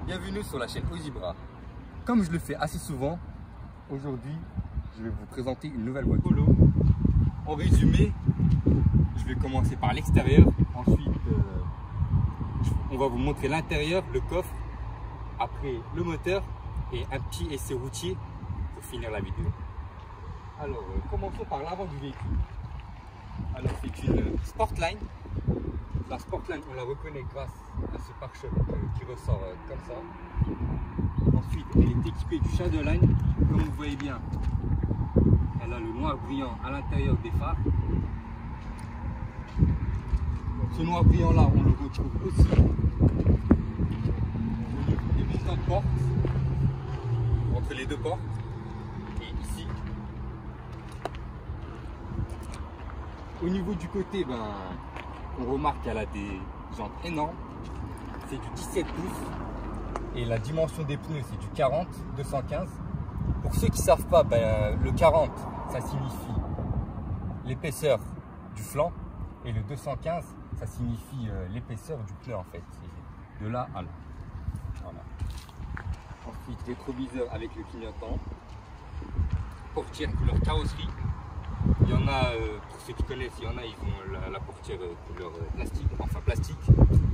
Bienvenue sur la chaîne Ozibra. Comme je le fais assez souvent, aujourd'hui je vais vous présenter une nouvelle voiture Polo. En résumé, je vais commencer par l'extérieur, ensuite on va vous montrer l'intérieur, le coffre, après le moteur et un petit essai routier pour finir la vidéo. Alors commençons par l'avant du véhicule. Alors c'est une Sportline. La Sportline, on la reconnaît grâce à ce pare-choc qui ressort comme ça. Ensuite, elle est équipée du Shadowline. Comme vous voyez bien, elle a le noir brillant à l'intérieur des phares. Ce noir brillant là, on le retrouve aussi au niveau des boutons de porte, entre les deux portes, et ici. Au niveau du côté, on remarque qu'elle a des jantes énormes. C'est du 17 pouces et la dimension des pneus c'est du 40 215. Pour ceux qui ne savent pas, le 40 ça signifie l'épaisseur du flanc et le 215 ça signifie l'épaisseur du pneu en fait. C'est de là à là. Voilà. Ensuite rétroviseur avec le clignotant, portière couleur carrosserie. Il y en a, pour ceux qui connaissent, il y en a, ils ont la portière couleur plastique, enfin plastique,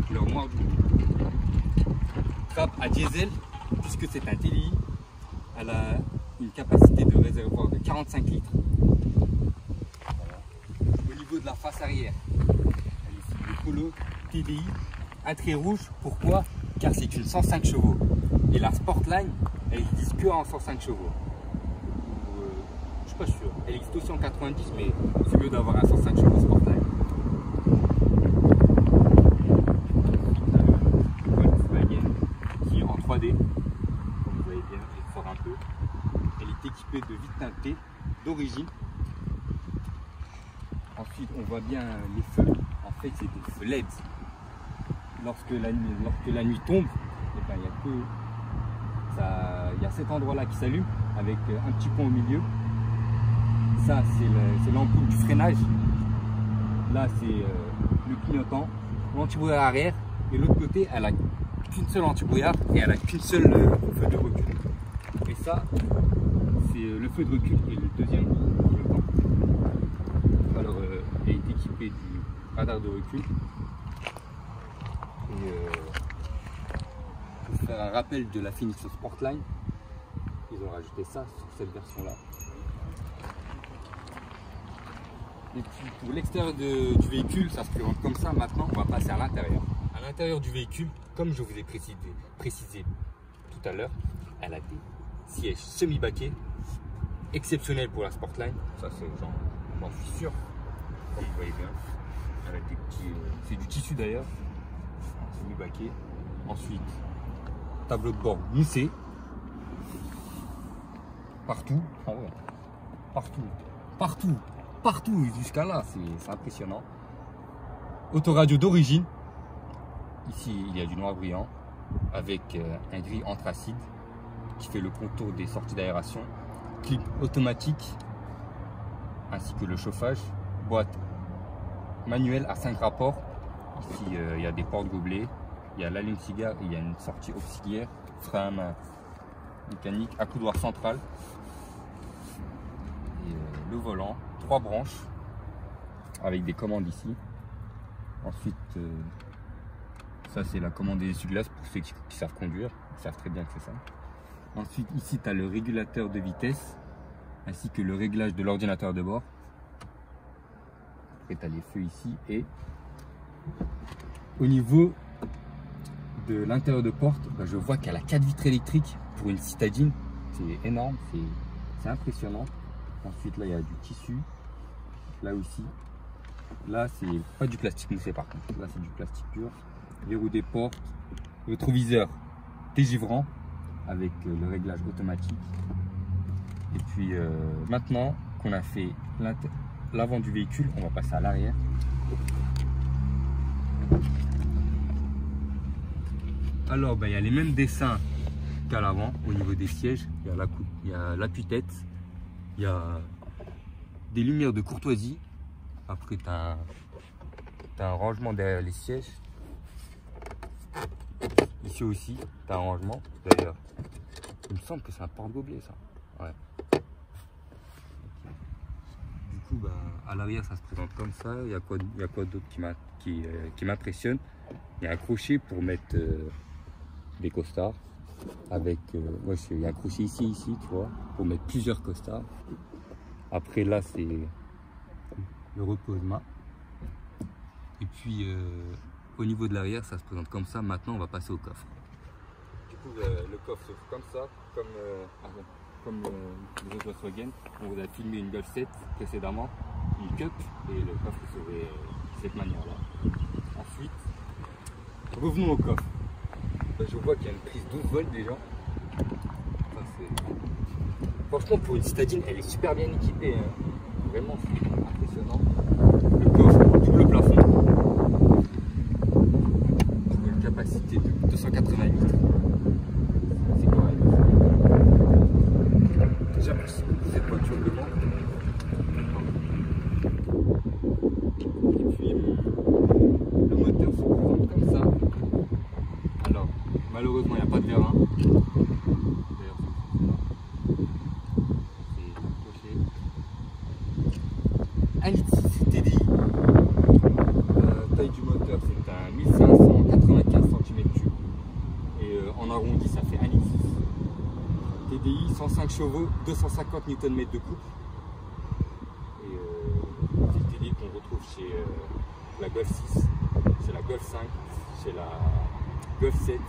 couleur noire du coup. Trappe à diesel, puisque c'est un TDI, elle a une capacité de réservoir de 45 litres. Voilà. Au niveau de la face arrière, elle est ici le Polo TDI, un trait rouge, pourquoi? Car c'est une 105 chevaux. Et la Sportline, elle existe que en 105 chevaux. Je suis pas sûr, elle existe aussi en 90, mais c'est mieux d'avoir un 105 chevaux Sportline. Volkswagen qui est en 3D, comme vous voyez bien, elle sort un peu. Elle est équipée de vitres teintées d'origine. Ensuite, on voit bien les feux. En fait, c'est des feux LED. Lorsque la nuit tombe, il y a cet endroit-là qui s'allume avec un petit pont au milieu. Ça, c'est l'ampoule du freinage. Là, c'est le clignotant, l'antibrouillard arrière. Et l'autre côté, elle a qu'une seule antibrouillard et elle a qu'une seule feu de recul. Et ça, c'est le feu de recul et le deuxième clignotant. Alors, elle est équipée du radar de recul. Et pour faire un rappel de la finition Sportline, ils ont rajouté ça sur cette version-là. Et puis pour l'extérieur du véhicule, ça se présente comme ça. Maintenant, on va passer à l'intérieur. À l'intérieur du véhicule, comme je vous ai précisé tout à l'heure, elle a des sièges semi-baquets, exceptionnels pour la Sportline. Ça, j'en suis sûr. Comme vous voyez bien, elle a des petits, c'est du tissu d'ailleurs, semi-baquet. Ensuite, tableau de bord moussé. Partout, ah ouais, partout, jusqu'à là, c'est impressionnant. Autoradio d'origine. Ici, il y a du noir brillant avec un gris anthracite qui fait le contour des sorties d'aération. Clip automatique ainsi que le chauffage. Boîte manuelle à 5 rapports. Ici, il y a des portes gobelets. Il y a l'allume-cigare et il y a une sortie auxiliaire. Frein à main mécanique, accoudoir central. Et le volant, 3 branches avec des commandes ici. Ensuite, ça c'est la commande des essuie-glaces pour ceux qui savent conduire, ils savent très bien que c'est ça. Ensuite, ici tu as le régulateur de vitesse ainsi que le réglage de l'ordinateur de bord. Après, tu as les feux ici et au niveau de l'intérieur de porte, je vois qu'elle a 4 vitres électriques pour une citadine. C'est énorme, c'est impressionnant. Ensuite, là, il y a du tissu. Là aussi. Là, c'est pas du plastique moussé par contre. Là, c'est du plastique pur. Verrou des portes. Rétroviseur dégivrant avec le réglage automatique. Et puis, maintenant qu'on a fait l'avant du véhicule, on va passer à l'arrière. Alors, il y a les mêmes dessins qu'à l'avant au niveau des sièges. Il y a l'appui-tête. Il y a des lumières de courtoisie. Après, tu as un rangement derrière les sièges. Ici aussi, tu as un rangement. D'ailleurs, il me semble que c'est un porte-gobelet ça. Ouais. Du coup, bah, à l'arrière, ça se présente comme ça. Il y a quoi d'autre qui m'impressionne? Il y a un crochet pour mettre des costards. Avec, il y a un crochet ici, tu vois, pour mettre plusieurs costards. Après, là, c'est le repose-main. Et puis, au niveau de l'arrière, ça se présente comme ça. Maintenant, on va passer au coffre. Du coup, le coffre se fait comme ça, comme les autres Volkswagen. On vous a filmé une Golf 7 précédemment, une Cup, et le coffre serait de cette manière-là. Ensuite, revenons au coffre. Je vois qu'il y a une prise 12 volts déjà. Franchement, pour une citadine, elle est super bien équipée. Hein. Vraiment, c'est impressionnant. Le coffre, double plafond. Pour une capacité de 280 litres. C'est correct. Déjà, cette voiture devant. Et puis, le moteur se présente comme ça. Alors, malheureusement, il n'y a pas de vérin. D'ailleurs, c'est coché. 1,6 TDI. Taille du moteur, c'est un 1595 cm3. Et en arrondi, ça fait 1,6 litre. TDI, 105 chevaux, 250 Nm de couple. Et c'est le TDI qu'on retrouve chez la Golf 6, chez la Golf 5, chez la Golf 7,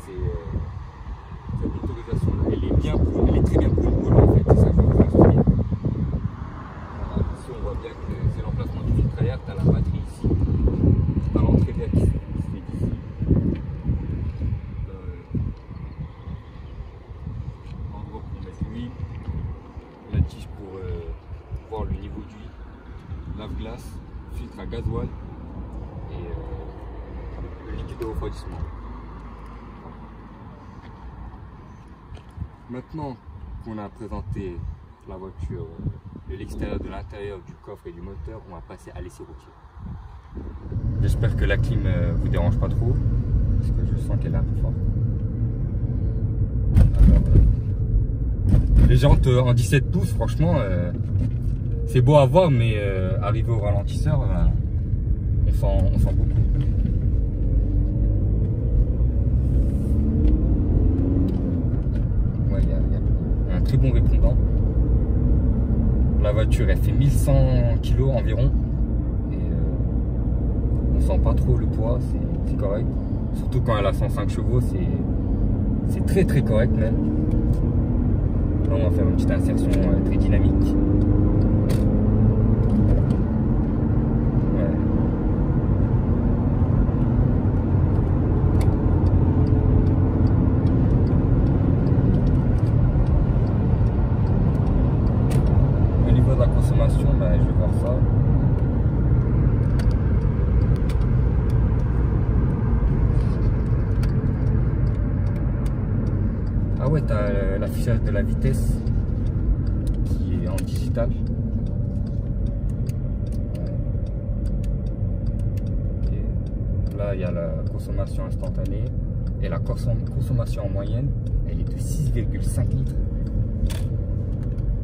cette motorisation là, elle est très bien pour une Polo en fait, c'est ça que je veux vous expliquer. Voilà, ici on voit bien que c'est l'emplacement du filtre à air, tu as la batterie ici, tu as l'entrée d'air qui se fait d'ici. L'endroit pour mettre l'huile, la tige pour voir le niveau d'huile, lave-glace, filtre à gasoil et le liquide de refroidissement. Maintenant qu'on a présenté la voiture de l'extérieur, de l'intérieur, du coffre et du moteur, on va passer à l'essai routier. J'espère que la clim ne vous dérange pas trop, parce que je sens qu'elle est un peu forte. Les jantes en 17 pouces, franchement, c'est beau à voir, mais arrivé au ralentisseur, on sent beaucoup. Très bon répondant. La voiture elle fait 1100 kg environ et on sent pas trop le poids, c'est correct. Surtout quand elle a 105 chevaux, c'est très correct même. Là on va faire une petite insertion très dynamique. Ben, je vais voir ça. Ah ouais, tu as l'affichage de la vitesse qui est en digital. Et là, il y a la consommation instantanée et la consommation en moyenne, elle est de 6,5 litres.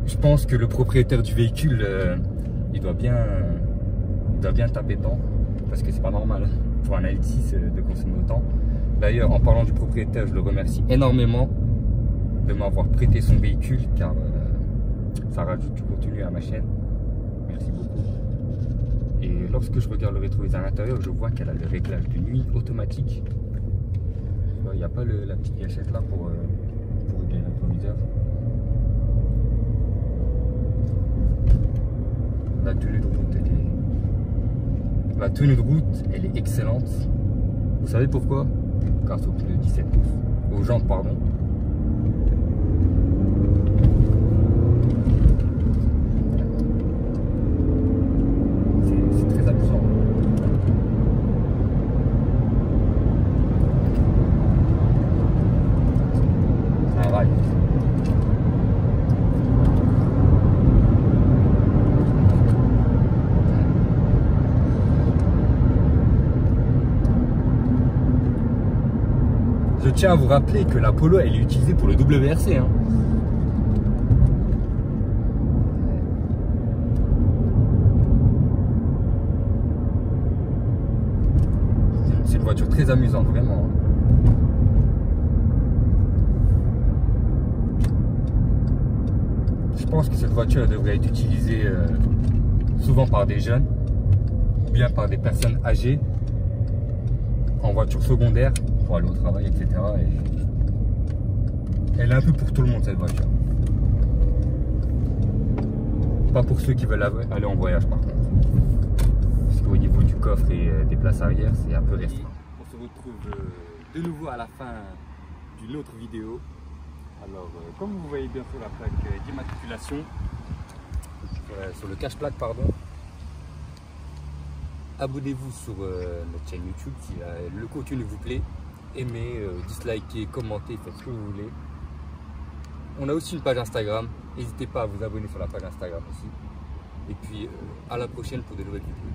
Je pense que le propriétaire du véhicule, il doit bien taper dedans, parce que c'est pas normal pour un L6 de consommer autant. D'ailleurs, en parlant du propriétaire, je le remercie énormément de m'avoir prêté son véhicule, car ça rajoute du contenu à ma chaîne. Merci beaucoup. Et lorsque je regarde le rétroviseur à l'intérieur, je vois qu'elle a le réglage de nuit automatique. Il n'y a pas la petite gâchette là pour régler le rétroviseur. La tenue de route, elle est excellente. Vous savez pourquoi? Grâce au pneu 17 pouces. Aux jantes, pardon. C'est très amusant. C'est un rail. tiens à vous rappeler que la Polo, elle est utilisée pour le WRC. Hein. C'est une voiture très amusante, vraiment. Je pense que cette voiture elle devrait être utilisée souvent par des jeunes ou bien par des personnes âgées en voiture secondaire pour aller au travail, etc. Et elle est un peu pour tout le monde, cette voiture. Pas pour ceux qui veulent aller en voyage, par contre. Parce qu'au niveau du coffre et des places arrière, c'est un peu restreint. On se retrouve de nouveau à la fin d'une autre vidéo. Alors, comme vous voyez bien sur la plaque d'immatriculation, sur le cache-plaque, pardon, abonnez-vous sur notre chaîne YouTube si le contenu vous plaît. Aimez, dislikez, commentez, faites ce que vous voulez. On a aussi une page Instagram. N'hésitez pas à vous abonner sur la page Instagram aussi. Et puis, à la prochaine pour de nouvelles vidéos.